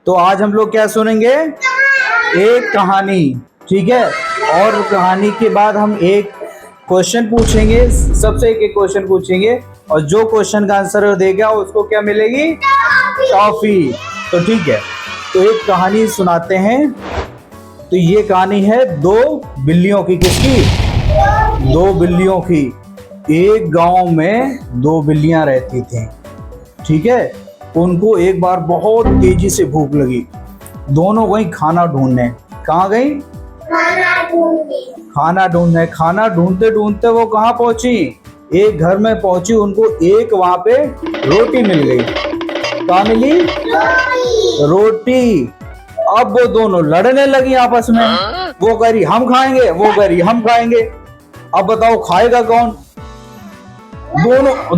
तो आज हम लोग क्या सुनेंगे? एक कहानी। ठीक है। और कहानी के बाद हम एक क्वेश्चन पूछेंगे, सबसे एक क्वेश्चन पूछेंगे और जो क्वेश्चन का आंसर देगा उसको क्या मिलेगी? टॉफी। तो ठीक है, तो एक कहानी सुनाते हैं। तो ये कहानी है दो बिल्लियों की। किसकी? दो बिल्लियों की। एक गांव में दो बिल्लियां रहती थीं। ठीक है। उनको एक बार बहुत तेजी से भूख लगी। दोनों गई खाना ढूंढने। कहाँ गई? खाना ढूंढने। खाना ढूंढते ढूंढते वो कहाँ पहुंची? एक घर में पहुंची। उनको एक वहां पे रोटी मिल गई। क्या मिली? रोटी। अब वो दोनों लड़ने लगी आपस में। वो कह रही हम खाएंगे, वो कह रही हम खाएंगे। अब बताओ खाएगा कौन?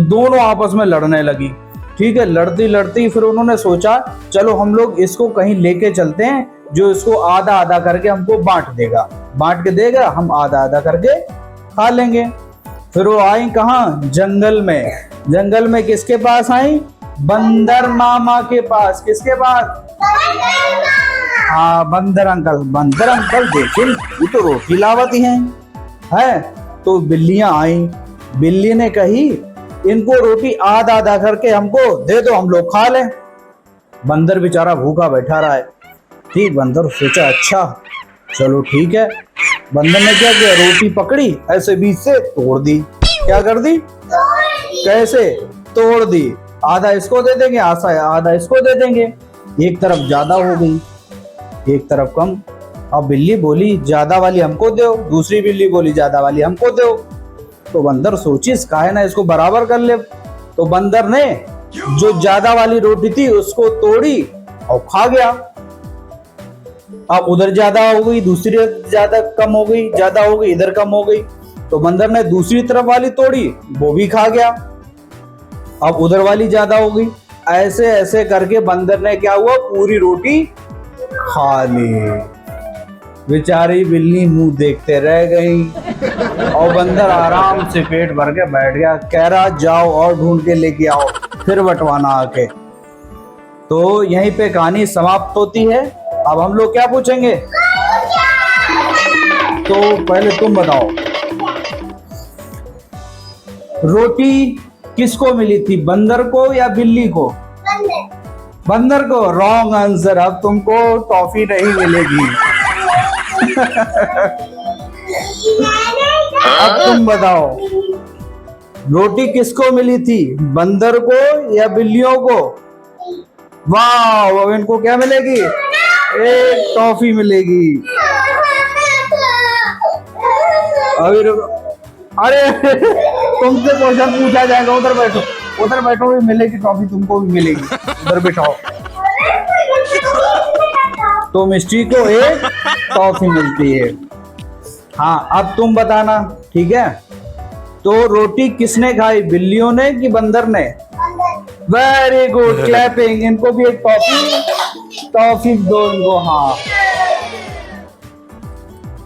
दोनों आपस में लड़ने लगी। ठीक है। लड़ती लड़ती फिर उन्होंने सोचा चलो हम लोग इसको कहीं लेके चलते हैं, जो इसको आधा आधा करके हमको बांट के देगा, हम आधा आधा करके खा लेंगे। फिर वो आई कहाँ? जंगल में। जंगल में किसके पास आई? बंदर मामा के पास। किसके पास? हाँ, बंदर अंकल। बंदर अंकल देखे ये तो रोटी लावती है। तो बिल्लियां आई। बिल्ली ने कही इनको रोटी आधा आधा करके हमको दे दो, हम लोग खा लें। बंदर बेचारा भूखा बैठा रहा है। ठीक, बंदर सोचा अच्छा चलो ठीक है। बंदर ने क्या किया? रोटी पकड़ी, ऐसे बीच से तोड़ दी। क्या कर दी? कैसे? तोड़ दी। आधा इसको दे देंगे, आधा इसको दे देंगे। एक तरफ ज्यादा हो गई, एक तरफ कम। अब बिल्ली बोली ज्यादा वाली हमको दो, दूसरी बिल्ली बोली ज्यादा वाली हमको दो। तो बंदर सोची काहे ना इसको बराबर कर ले। तो बंदर ने जो ज्यादा वाली रोटी थी उसको तोड़ी और खा गया। अब उधर ज्यादा हो गई, दूसरी ज्यादा कम हो गई, ज्यादा हो गई, इधर कम हो गई। तो बंदर ने दूसरी तरफ वाली तोड़ी, वो भी खा गया। अब उधर वाली ज्यादा हो गई। ऐसे ऐसे करके बंदर ने क्या हुआ? पूरी रोटी खा ली। बेचारी बिल्ली मुंह देखते रह गई और बंदर आराम से पेट भर के बैठ गया। कह रहा जाओ और ढूंढ के लेके आओ, फिर बंटवाना आके। तो यहीं पे कहानी समाप्त होती है। अब हम लोग क्या पूछेंगे? तो पहले तुम बताओ, रोटी किसको मिली थी, बंदर को या बिल्ली को? बंदर को। Wrong answer. अब तुमको टॉफी नहीं मिलेगी। अब तुम बताओ रोटी किसको मिली थी, बंदर को या बिल्लियों को? वाह, अब इनको क्या मिलेगी? एक टॉफी मिलेगी। अभी अरे तुमसे क्वेश्चन पूछा जाएगा, उधर बैठो, उधर बैठो, भी मिलेगी टॉफी, तुमको भी मिलेगी। उधर बैठाओ। तो मिस्टी को एक टॉफी मिलती है। हाँ, अब तुम बताना। ठीक है। तो रोटी किसने खाई, बिल्लियों ने कि बंदर ने? Very good, clapping. इनको भी एक टॉफी दो इनको। हाँ,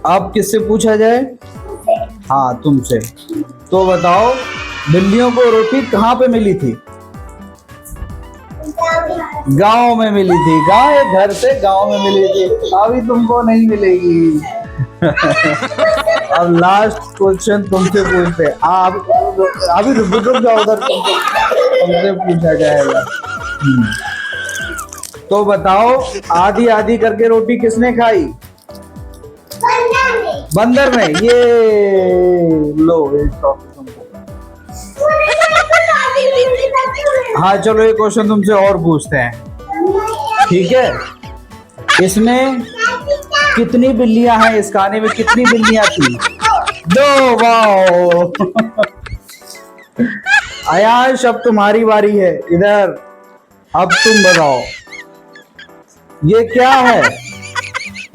अब किससे पूछा जाए? हाँ, तुमसे। तो बताओ बिल्लियों को रोटी कहाँ पे मिली थी? गांव में मिली थी। गांव, घर से गांव में मिली थी। अभी तुमको नहीं मिलेगी। अब लास्ट क्वेश्चन तुमसे पूछते हैं। अभी रुक जाओ, उधर तुमसे पूछा जाएगा। तो बताओ आधी आधी करके रोटी किसने खाई? बंदर ने। ये लो तुमको। हाँ, चलो एक क्वेश्चन तुमसे और पूछते हैं। ठीक है। इसमें कितनी बिल्लियां हैं? इस कहानी में कितनी बिल्लियां थी? दो। वाओ। आयांश, अब तुम्हारी बारी है। इधर अब तुम बताओ ये क्या है?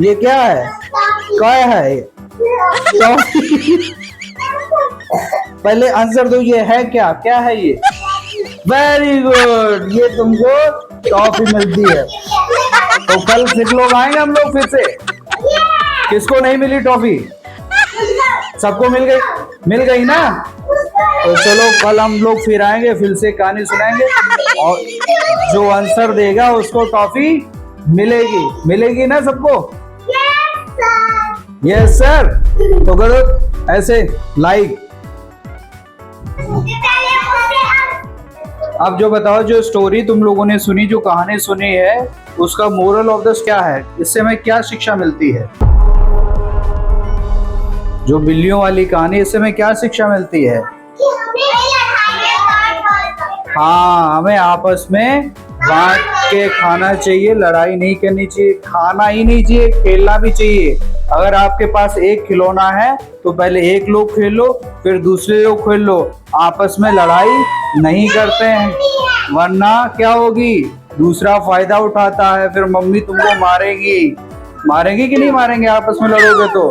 ये क्या है? क्या है? पहले आंसर दो, ये है क्या? क्या है ये? वेरी गुड, ये तुमको टॉफी मिलती है। तो कल फिर लोग आएंगे हम लोग फिर से। किसको नहीं मिली टॉफी? सबको मिल गई ना? तो चलो कल हम लोग फिर आएंगे, फिर से कहानी सुनाएंगे और जो आंसर देगा उसको टॉफी मिलेगी, मिलेगी ना सबको? Yes sir. Yes sir. तो करो ऐसे लाइक। अब जो बताओ, जो स्टोरी तुम लोगों ने सुनी, जो कहानी सुनी है, उसका मोरल ऑफ द क्या है? इससे हमें क्या शिक्षा मिलती है? जो बिल्लियों वाली कहानी, इससे हमें क्या शिक्षा मिलती है? हाँ, हमें आपस में बांट के खाना चाहिए, लड़ाई नहीं करनी चाहिए, खाना ही नहीं चाहिए, खेलना भी चाहिए। अगर आपके पास एक खिलौना है तो पहले एक लोग खेल लो, फिर दूसरे लोग खेल लो। आपस में लड़ाई नहीं करते हैं, वरना क्या होगी? दूसरा फायदा उठाता है, फिर मम्मी तुमको मारेगी। मारेंगी कि नहीं मारेंगे आपस में लड़ोगे तो?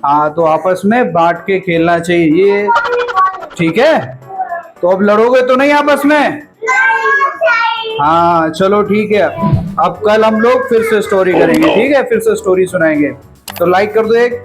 हाँ, तो आपस में बांट के खेलना चाहिए, ये ठीक है? तो अब लड़ोगे तो नहीं आपस में? हाँ चलो ठीक है। अब कल हम लोग फिर से स्टोरी करेंगे, ठीक है? फिर से स्टोरी सुनाएंगे। तो लाइक कर दो एक।